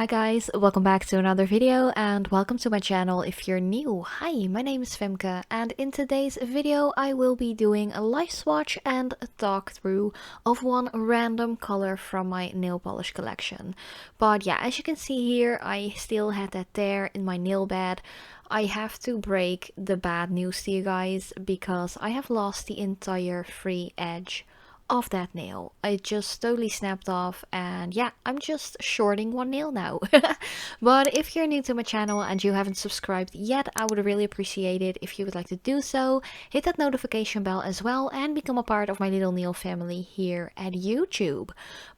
Hi guys, welcome back to another video and welcome to my channel if you're new. Hi, my name is Femke and in today's video I will be doing a live swatch and a talk through of one random color from my nail polish collection. But yeah, as you can see here, I still had that tear in my nail bed. I have to break the bad news to you guys because I have lost the entire free edge of that nail. It just totally snapped off and yeah, I'm just shorting one nail now. But if you're new to my channel and you haven't subscribed yet, I would really appreciate it if you would like to do so. Hit that notification bell as well and become a part of my little nail family here at YouTube.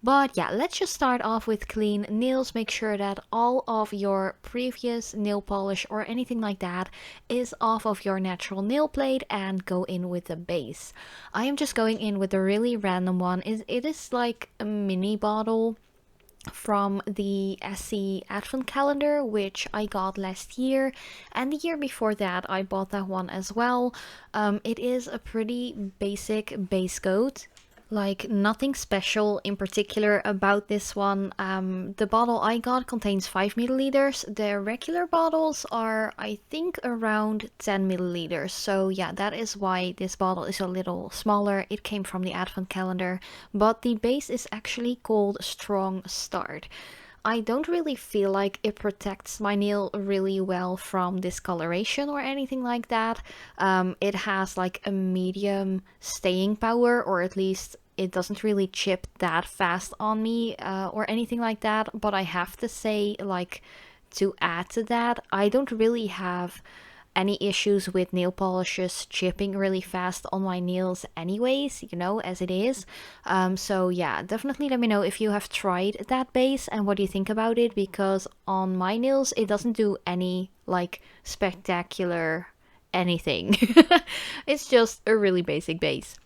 But yeah, let's just start off with clean nails. Make sure that all of your previous nail polish or anything like that is off of your natural nail plate and go in with the base. I am just going in with a really random one. It is like a mini bottle from the SC advent calendar, which I got last year, and the year before that I bought that one as well. It is a pretty basic base coat. Like nothing special in particular about this one. The bottle I got contains 5 milliliters. The regular bottles are, I think, around 10 milliliters. So yeah, that is why this bottle is a little smaller. It came from the advent calendar, but the base is actually called Strong Start. I don't really feel like it protects my nail really well from discoloration or anything like that. It has like a medium staying power, or at least it doesn't really chip that fast on me or anything like that. But I have to say, like, to add to that, I don't really have any issues with nail polishes chipping really fast on my nails anyways, you know, as it is. So yeah, definitely let me know if you have tried that base and what you think about it, because on my nails it doesn't do any like spectacular anything. It's just a really basic base.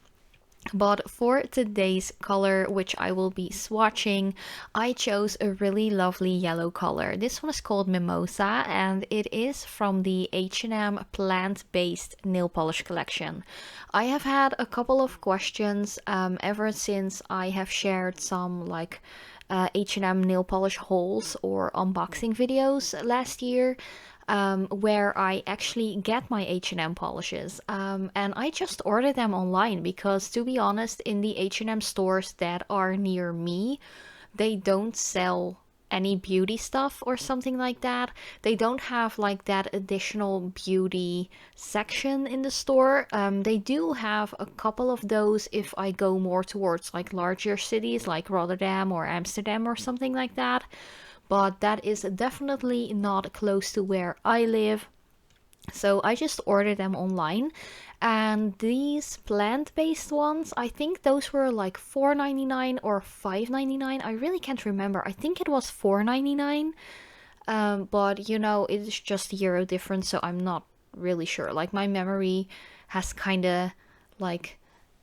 But for today's color, which I will be swatching, I chose a really lovely yellow color. This one is called Mimosa and it is from the H&M plant-based nail polish collection. I have had a couple of questions ever since I have shared some like H&M nail polish hauls or unboxing videos last year. Where I actually get my H&M polishes. And I just ordered them online because, to be honest, in the H&M stores that are near me, they don't sell any beauty stuff or something like that. They don't have like that additional beauty section in the store. They do have a couple of those if I go more towards like larger cities like Rotterdam or Amsterdam or something like that. But that is definitely not close to where I live. So I just ordered them online. And these plant-based ones, I think those were like $4.99 or $5.99. I really can't remember. I think it was $4.99. But you know, it's just euro difference, so I'm not really sure. Like my memory has kind of like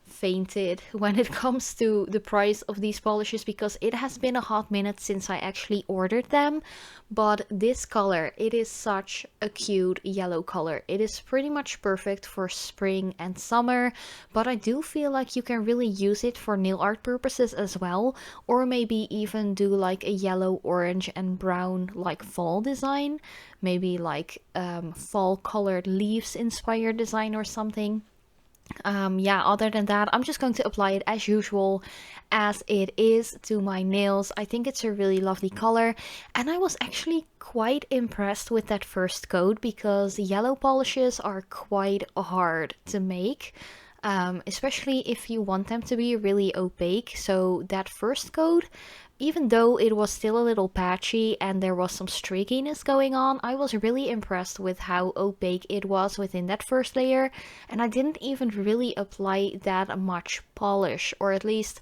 fainted when it comes to the price of these polishes because it has been a hot minute since I actually ordered them. But this color, it is such a cute yellow color. It is pretty much perfect for spring and summer, but I do feel like you can really use it for nail art purposes as well, or maybe even do like a yellow, orange and brown like fall design, maybe like fall colored leaves inspired design or something. Yeah, other than that, I'm just going to apply it as usual as it is to my nails. I think it's a really lovely color, and I was actually quite impressed with that first coat because yellow polishes are quite hard to make. Especially if you want them to be really opaque. So that first coat, even though it was still a little patchy and there was some streakiness going on, I was really impressed with how opaque it was within that first layer. And I didn't even really apply that much polish, or at least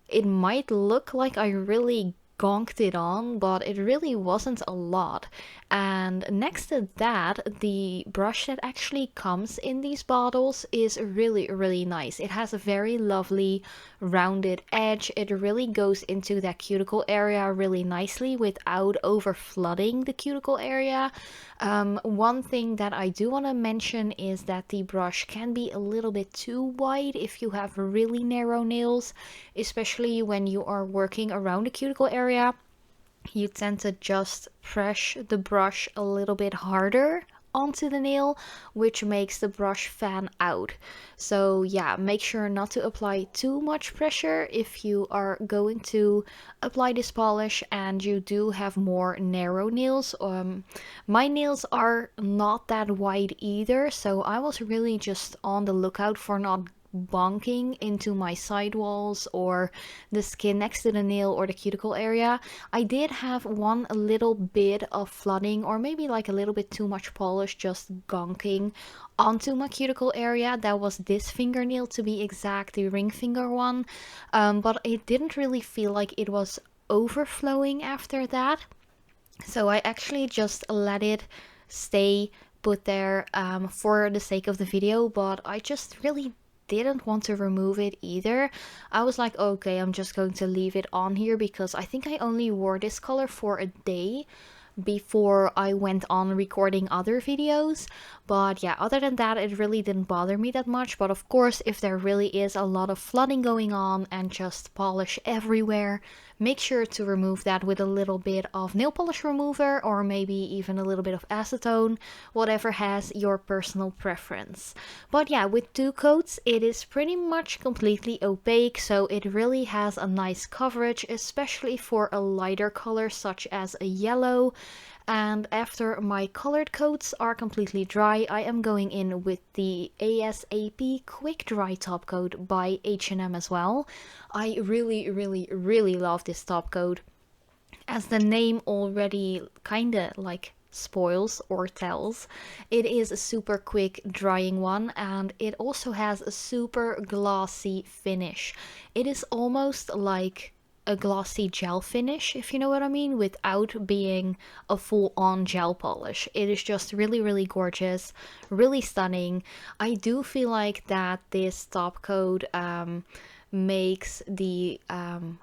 it might look like I really gonked it on, but it really wasn't a lot. And next to that, the brush that actually comes in these bottles is really nice. It has a very lovely rounded edge. It really goes into that cuticle area really nicely without over flooding the cuticle area. One thing that I do want to mention is that the brush can be a little bit too wide if you have really narrow nails, especially when you are working around the cuticle area. you tend to just press the brush a little bit harder onto the nail, which makes the brush fan out. So yeah, make sure not to apply too much pressure if you are going to apply this polish and you do have more narrow nails. My nails are not that wide either, so I was really just on the lookout for not bonking into my sidewalls or the skin next to the nail or the cuticle area. I did have one little bit of flooding, or maybe like a little bit too much polish just gonking onto my cuticle area. That was this fingernail, to be exact, the ring finger one, but it didn't really feel like it was overflowing after that, so I actually just let it stay put there for the sake of the video, but I just really didn't want to remove it either. I was like, okay, I'm just going to leave it on here because I think I only wore this color for a day before I went on recording other videos. But yeah, other than that, it really didn't bother me that much. But of course, if there really is a lot of flooding going on and just polish everywhere, make sure to remove that with a little bit of nail polish remover, or maybe even a little bit of acetone, whatever has your personal preference. But yeah, with 2 coats it is pretty much completely opaque, so it really has a nice coverage, especially for a lighter color such as a yellow. And after my colored coats are completely dry, I am going in with the ASAP Quick Dry Top Coat by H&M as well. I really love this top coat. As the name already kinda like spoils or tells, it is a super quick drying one, and it also has a super glossy finish. It is almost like a glossy gel finish, if you know what I mean, without being a full-on gel polish. It is just really gorgeous, really stunning. I do feel like that this top coat makes the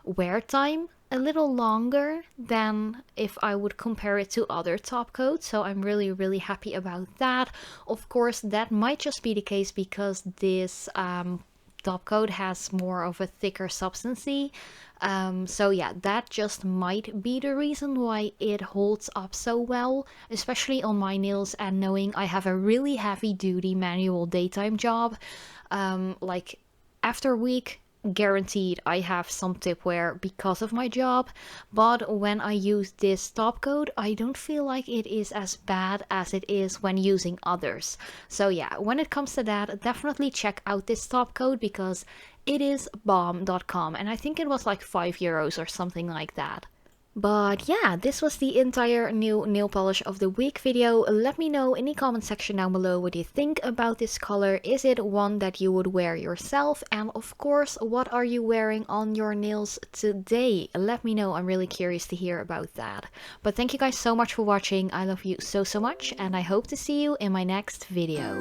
wear time a little longer than if I would compare it to other top coats, so I'm really happy about that. Of course, that might just be the case because this top coat has more of a thicker substancy. So yeah, that just might be the reason why it holds up so well, especially on my nails, and knowing I have a really heavy duty manual daytime job. Like after a week, guaranteed I have some tip wear because of my job, but when I use this top coat I don't feel like it is as bad as it is when using others. So yeah, when it comes to that, definitely check out this top coat because it is bomb.com, and I think it was like €5 or something like that. But yeah, this was the entire new nail polish of the week video. Let me know in the comment section down below what you think about this color. Is it one that you would wear yourself? And of course, what are you wearing on your nails today? Let me know, I'm really curious to hear about that. But thank you guys so much for watching. I love you so much, and I hope to see you in my next video.